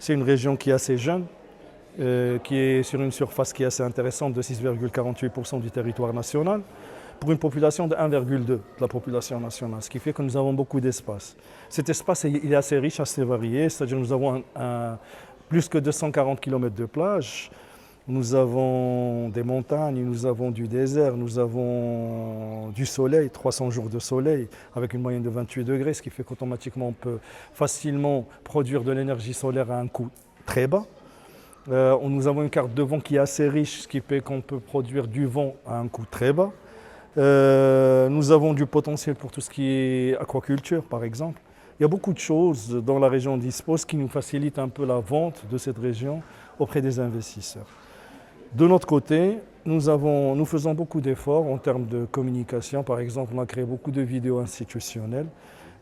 C'est une région qui est assez jeune, qui est sur une surface qui est assez intéressante de 6,48% du territoire national, pour une population de 1,2 de la population nationale, ce qui fait que nous avons beaucoup d'espace. Cet espace il est assez riche, assez varié, c'est-à-dire nous avons plus que 240 km de plage, nous avons des montagnes, nous avons du désert, nous avons du soleil, 300 jours de soleil avec une moyenne de 28 degrés, ce qui fait qu'automatiquement on peut facilement produire de l'énergie solaire à un coût très bas. Nous avons une carte de vent qui est assez riche, ce qui fait qu'on peut produire du vent à un coût très bas. Nous avons du potentiel pour tout ce qui est aquaculture, par exemple. Il y a beaucoup de choses dont la région dispose qui nous facilitent un peu la vente de cette région auprès des investisseurs. De notre côté, nous faisons beaucoup d'efforts en termes de communication. Par exemple, on a créé beaucoup de vidéos institutionnelles,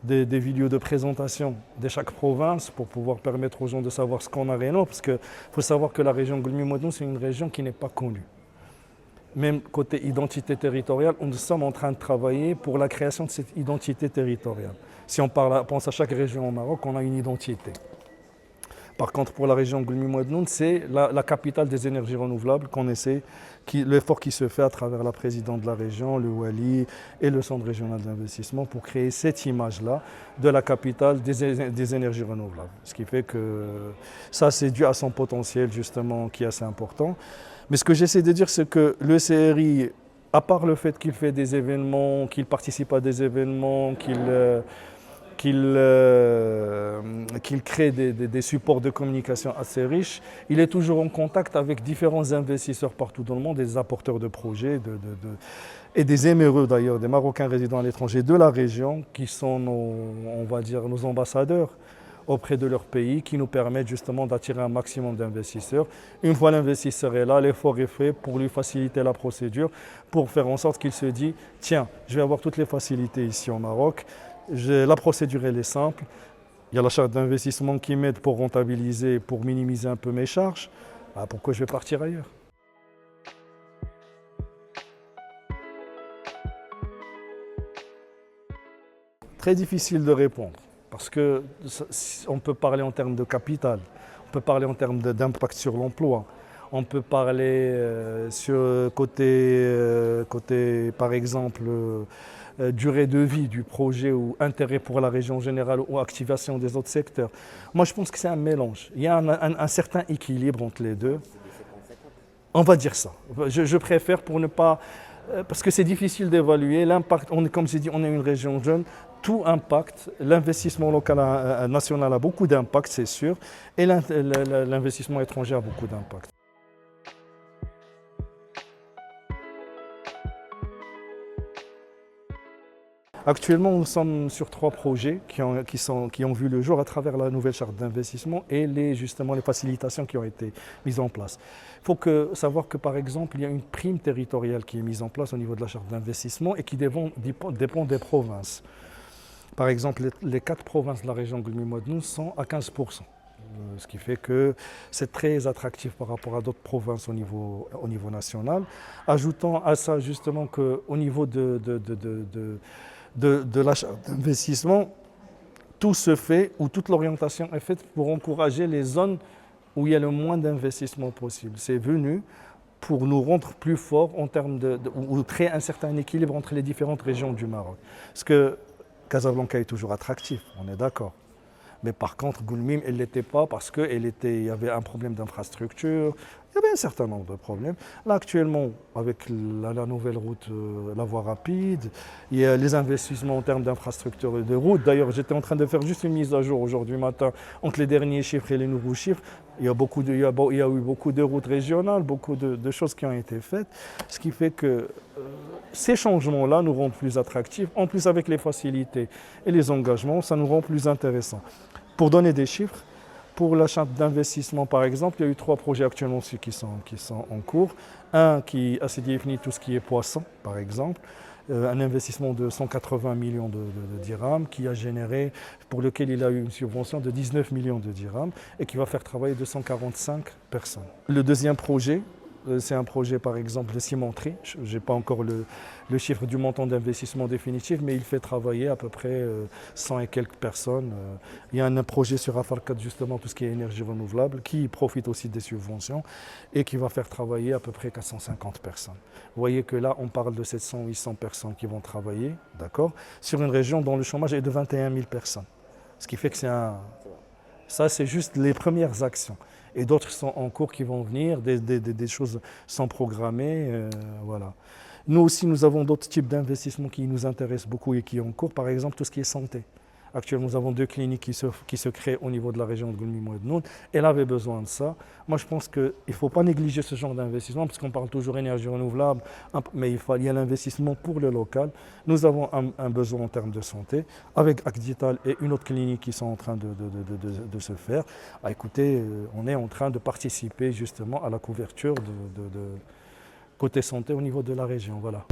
des vidéos de présentation de chaque province pour pouvoir permettre aux gens de savoir ce qu'on a réellement. Parce qu'il faut savoir que la région Goulmi-Moadnoun, c'est une région qui n'est pas connue. Même côté identité territoriale, nous sommes en train de travailler pour la création de cette identité territoriale. Si on pense à chaque région au Maroc, on a une identité. Par contre, pour la région Goulmi-Moadnoun, c'est la capitale des énergies renouvelables qu'on essaie, l'effort qui se fait à travers la présidente de la région, le Wali et le Centre régional d'investissement pour créer cette image-là de la capitale des énergies renouvelables. Ce qui fait que ça, c'est dû à son potentiel justement qui est assez important. Mais ce que j'essaie de dire, c'est que le CRI, à part le fait qu'il fait des événements, qu'il participe à des événements, qu'il crée des supports de communication assez riches, il est toujours en contact avec différents investisseurs partout dans le monde, des apporteurs de projets et des éméreux d'ailleurs, des Marocains résidant à l'étranger de la région qui sont on va dire, nos ambassadeurs auprès de leur pays, qui nous permettent justement d'attirer un maximum d'investisseurs. Une fois l'investisseur est là, l'effort est fait pour lui faciliter la procédure, pour faire en sorte qu'il se dit « Tiens, je vais avoir toutes les facilités ici au Maroc, la procédure elle est simple, il y a la charte d'investissement qui m'aide pour rentabiliser, pour minimiser un peu mes charges, pourquoi je vais partir ailleurs ?» Très difficile de répondre. Parce qu'on peut parler en termes de capital, on peut parler en termes d'impact sur l'emploi, on peut parler sur côté par exemple, durée de vie du projet ou intérêt pour la région générale ou activation des autres secteurs. Moi, je pense que c'est un mélange. Il y a un certain équilibre entre les deux. On va dire ça. Je préfère pour ne pas... Parce que c'est difficile d'évaluer l'impact. Comme j'ai dit, on est une région jeune. Tout impact, l'investissement local national a beaucoup d'impact, c'est sûr, et l'investissement étranger a beaucoup d'impact. Actuellement, nous sommes sur 3 projets qui ont vu le jour à travers la nouvelle charte d'investissement et justement les facilitations qui ont été mises en place. Il faut savoir que, par exemple, il y a une prime territoriale qui est mise en place au niveau de la charte d'investissement et qui dépend des provinces. Par exemple, les 4 provinces de la région Goulmi-Moadnoun sont à 15%. Ce qui fait que c'est très attractif par rapport à d'autres provinces au niveau national. Ajoutant à ça justement qu'au niveau de la charte d'investissement, tout se fait, ou toute l'orientation est faite pour encourager les zones où il y a le moins d'investissement possible. C'est venu pour nous rendre plus forts en termes ou créer un certain équilibre entre les différentes régions du Maroc. Parce que Casablanca est toujours attractif, on est d'accord. Mais par contre, Goulmim, elle ne l'était pas parce qu'il y avait un problème d'infrastructure, il y avait un certain nombre de problèmes. Là, actuellement, avec la nouvelle route, la voie rapide, il y a les investissements en termes d'infrastructure et de route. D'ailleurs, j'étais en train de faire juste une mise à jour aujourd'hui matin entre les derniers chiffres et les nouveaux chiffres. Il y a eu beaucoup de routes régionales, beaucoup de choses qui ont été faites, ce qui fait que ces changements-là nous rendent plus attractifs. En plus, avec les facilités et les engagements, ça nous rend plus intéressants. Pour donner des chiffres, pour la charte d'investissement, par exemple, il y a eu 3 projets actuellement aussi qui sont en cours. Un qui a défini tout ce qui est poisson, par exemple. Un investissement de 180 millions de dirhams pour lequel il a eu une subvention de 19 millions de dirhams et qui va faire travailler 245 personnes. Le deuxième projet, C'est un projet par exemple de cimenterie. Je n'ai pas encore le chiffre du montant d'investissement définitif, mais il fait travailler à peu près 100 et quelques personnes. Il y a un projet sur Afarkat justement, tout ce qui est énergie renouvelable, qui profite aussi des subventions et qui va faire travailler à peu près 450 personnes. Vous voyez que là, on parle de 700-800 personnes qui vont travailler, d'accord, sur une région dont le chômage est de 21 000 personnes. Ce qui fait que ça, c'est juste les premières actions. Et d'autres sont en cours qui vont venir, des choses sont programmées. Voilà. Nous aussi, nous avons d'autres types d'investissements qui nous intéressent beaucoup et qui sont en cours. Par exemple, tout ce qui est santé. Actuellement, nous avons 2 cliniques qui se créent au niveau de la région de Goulmim et de Noun. Elle avait besoin de ça. Moi, je pense qu'il ne faut pas négliger ce genre d'investissement, parce qu'on parle toujours énergie renouvelable, mais il y a l'investissement pour le local. Nous avons un besoin en termes de santé, avec Acdital et une autre clinique qui sont en train de se faire. Écoutez, on est en train de participer justement à la couverture côté santé au niveau de la région. Voilà.